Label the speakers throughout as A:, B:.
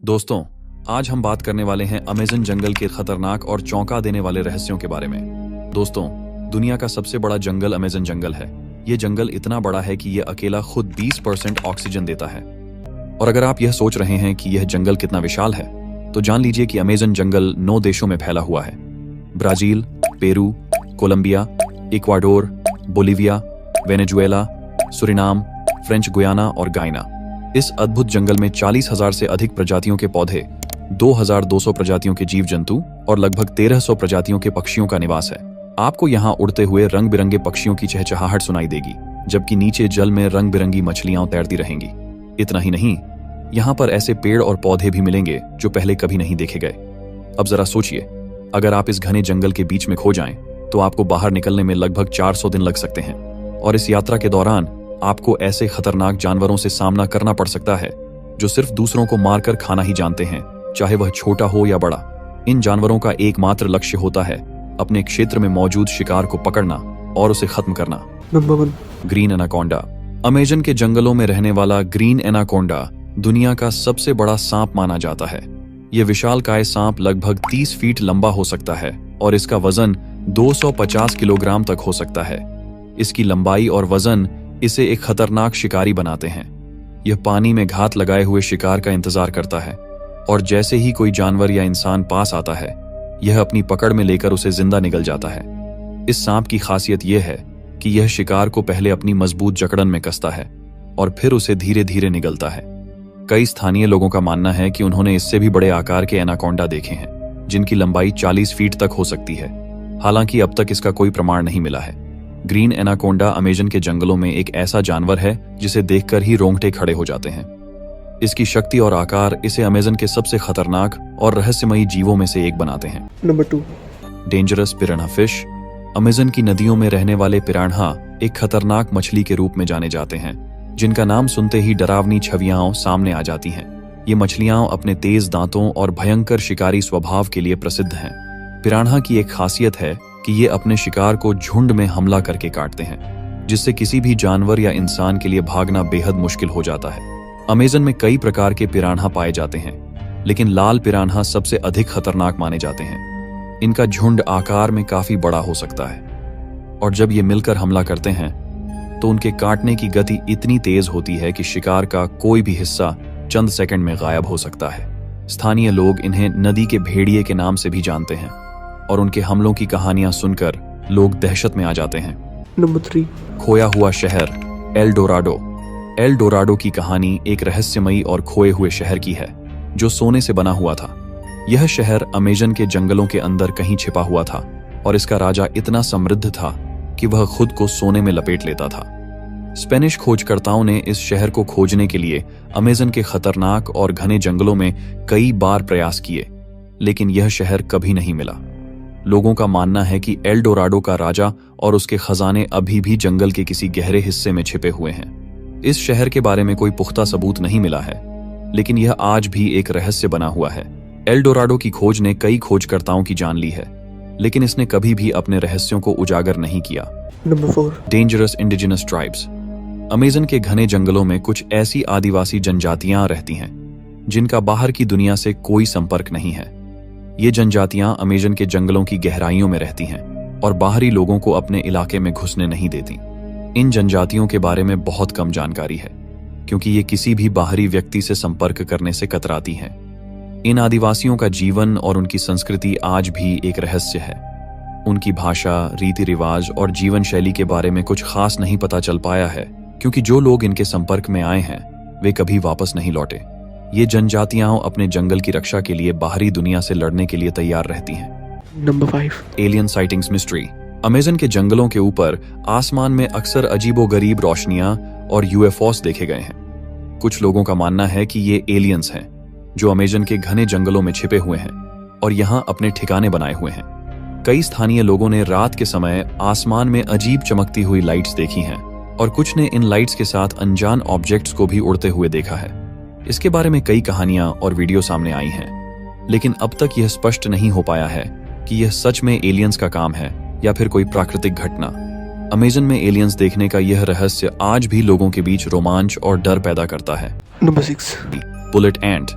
A: दोस्तों, आज हम बात करने वाले हैं अमेज़न जंगल के खतरनाक और चौंका देने वाले रहस्यों के बारे में। दोस्तों, दुनिया का सबसे बड़ा जंगल अमेज़न जंगल है। ये जंगल इतना बड़ा है कि ये अकेला खुद 20% ऑक्सीजन देता है। और अगर आप यह सोच रहे हैं कि यह जंगल कितना विशाल है, तो जान लीजिए कि अमेज़न जंगल 9 देशों में फैला हुआ है। Brazil, Peru, Colombia, Ecuador, Bolivia, Venezuela, Suriname, French Guiana और गायना। इस अद्भुत जंगल में 40,000 से अधिक प्रजातियों के पौधे, 2,200 प्रजातियों के जीव जंतु और लगभग 1,300 प्रजातियों के पक्षियों का निवास है। आपको यहाँ उड़ते हुए रंग बिरंगे पक्षियों की चहचहाहट सुनाई देगी, जबकि नीचे जल में रंग बिरंगी मछलियां तैरती रहेंगी। इतना ही नहीं, यहाँ पर ऐसे पेड़ और पौधे भी मिलेंगे जो पहले कभी नहीं देखे गए। अब जरा सोचिए, अगर आप इस घने जंगल के बीच में खो जाएं, तो आपको बाहर निकलने में लगभग 400 दिन लग सकते हैं। और इस यात्रा के दौरान आपको ऐसे खतरनाक जानवरों से सामना करना पड़ सकता है जो सिर्फ दूसरों को मारकर खाना ही जानते हैं, चाहे वह छोटा हो या बड़ा। इन जानवरों का एकमात्र लक्ष्य होता है अपने क्षेत्र में मौजूद शिकार को पकड़ना और उसे खत्म करना।
B: Number 1,
A: green anaconda. अमेज़न के जंगलों में रहने वाला ग्रीन एनाकोंडा दुनिया का सबसे बड़ा सांप माना जाता है। यह विशालकाय सांप लगभग 30 फीट लंबा हो सकता है और इसका वजन 250 किलोग्राम तक हो सकता है। इसकी लंबाई और वजन इसे एक खतरनाक शिकारी बनाते हैं। यह पानी में घात लगाए हुए शिकार का इंतजार करता है और जैसे ही कोई जानवर या इंसान पास आता है, यह अपनी पकड़ में लेकर उसे जिंदा निगल जाता है। इस सांप की खासियत यह है कि यह शिकार को पहले अपनी मजबूत जकड़न में कसता है और फिर उसे धीरे धीरे निगलता है। कई स्थानीय लोगों का मानना है कि उन्होंने इससे भी बड़े आकार के एनाकोंडा देखे हैं, जिनकी लंबाई 40 फीट तक हो सकती है। हालांकि अब तक इसका कोई प्रमाण नहीं मिला है। ग्रीन एनाकोंडा अमेज़न के जंगलों में एक ऐसा जानवर है जिसे देखकर ही रोंगटे खड़े हो जाते हैं। इसकी शक्ति और आकार इसे अमेज़न के सबसे खतरनाक और रहस्यमयी जीवों में से एक बनाते हैं।
B: Number 2,
A: dangerous piranha fish. Amazon की नदियों में रहने वाले पिरान्हा एक खतरनाक मछली के रूप में जाने जाते हैं, जिनका नाम सुनते ही डरावनी छवियां सामने आ जाती हैं। ये मछलियां अपने तेज दांतों और भयंकर शिकारी स्वभाव के लिए प्रसिद्ध हैं। पिरान्हा की एक खासियत है कि ये अपने शिकार को झुंड में हमला करके काटते हैं, जिससे किसी भी जानवर या इंसान के लिए भागना बेहद मुश्किल हो जाता है। अमेज़न में कई प्रकार के पिरान्हा पाए जाते हैं, लेकिन लाल पिरान्हा सबसे अधिक खतरनाक माने जाते हैं। इनका झुंड आकार में काफी बड़ा हो सकता है और जब ये मिलकर हमला करते हैं तो उनके काटने की गति इतनी तेज होती है कि शिकार का कोई भी हिस्सा चंद सेकंड में गायब हो सकता है। स्थानीय लोग इन्हें नदी के भेड़िए के नाम से भी जानते हैं और उनके हमलों की कहानियां सुनकर लोग दहशत में आ जाते हैं।
B: नंबर 3,
A: खोया हुआ शहर एल डोराडो। एल डोराडो की कहानी एक रहस्यमयी और खोए हुए शहर की है जो सोने से बना हुआ था। यह शहर अमेज़न के जंगलों के अंदर कहीं छिपा हुआ था और इसका राजा इतना समृद्ध था कि वह खुद को सोने में लपेट लेता था। स्पेनिश खोजकर्ताओं ने इस शहर को खोजने के लिए अमेज़न के खतरनाक और घने जंगलों में कई बार प्रयास किए, लेकिन यह शहर कभी नहीं मिला। लोगों का मानना है कि एल डोराडो का राजा और उसके खजाने अभी भी जंगल के किसी गहरे हिस्से में छिपे हुए हैं। इस शहर के बारे में कोई पुख्ता सबूत नहीं मिला है, लेकिन यह आज भी एक रहस्य बना हुआ है। एल डोराडो की खोज ने कई खोजकर्ताओं की जान ली है, लेकिन इसने कभी भी अपने रहस्यों को उजागर नहीं किया।
B: Number 4,
A: dangerous indigenous tribes. Amazon के घने जंगलों में कुछ ऐसी आदिवासी जनजातियां रहती हैं जिनका बाहर की दुनिया से कोई संपर्क नहीं है। ये जनजातियां अमेज़न के जंगलों की गहराइयों में रहती हैं और बाहरी लोगों को अपने इलाके में घुसने नहीं देती। इन जनजातियों के बारे में बहुत कम जानकारी है, क्योंकि ये किसी भी बाहरी व्यक्ति से संपर्क करने से कतराती हैं। इन आदिवासियों का जीवन और उनकी संस्कृति आज भी एक रहस्य है। उनकी भाषा, रीति रिवाज और जीवन शैली के बारे में कुछ खास नहीं पता चल पाया है, क्योंकि जो लोग इनके संपर्क में आए हैं वे कभी वापस नहीं लौटे। ये जनजातियां अपने जंगल की रक्षा के लिए बाहरी दुनिया से लड़ने के लिए तैयार रहती हैं।
B: Number 5,
A: alien sightings mystery. Amazon के जंगलों के ऊपर आसमान में अक्सर अजीबोगरीब रोशनियां और यूएफओस देखे गए हैं। कुछ लोगों का मानना है कि ये एलियंस हैं जो अमेज़न के घने जंगलों में छिपे हुए हैं और यहाँ अपने ठिकाने बनाए हुए हैं। कई स्थानीय लोगों ने रात के समय आसमान में अजीब चमकती हुई लाइट्स देखी हैं और कुछ ने इन लाइट्स के साथ अनजान ऑब्जेक्ट्स को भी उड़ते हुए देखा है। इसके बारे में कई कहानियां और वीडियो सामने आई हैं, लेकिन अब तक यह स्पष्ट नहीं हो पाया है कि यह सच में एलियंस का काम है या फिर कोई प्राकृतिक घटना। अमेज़न में एलियंस देखने का यह रहस्य आज भी लोगों के बीच रोमांच और डर पैदा करता है।
B: नंबर 6,
A: बुलेट एंट।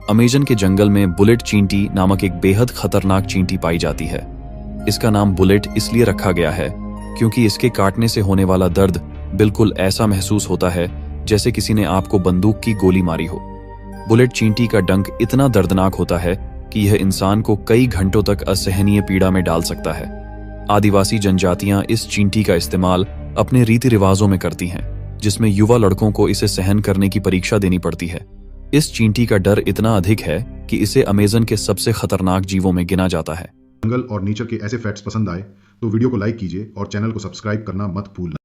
A: अमेजन के जंगल में बुलेट चींटी नामक एक बेहद खतरनाक चींटी पाई जाती है। इसका नाम बुलेट इसलिए रखा गया है क्योंकि इसके काटने से होने वाला दर्द बिल्कुल ऐसा महसूस होता है जैसे किसी ने आपको बंदूक की गोली मारी हो। बुलेट चींटी का डंक इतना दर्दनाक होता है कि यह इंसान को कई घंटों तक असहनीय पीड़ा में डाल सकता है। आदिवासी जनजातियां इस चींटी का इस्तेमाल अपने रीति रिवाजों में करती हैं, जिसमें युवा लड़कों को इसे सहन करने की परीक्षा देनी पड़ती है। इस चींटी का डर इतना अधिक है कि इसे अमेजन के सबसे खतरनाक जीवों में गिना जाता है।
C: जंगल और नेचर के ऐसे फैक्ट्स पसंद आए तो वीडियो को लाइक कीजिए और चैनल को सब्सक्राइब करना मत भूलना।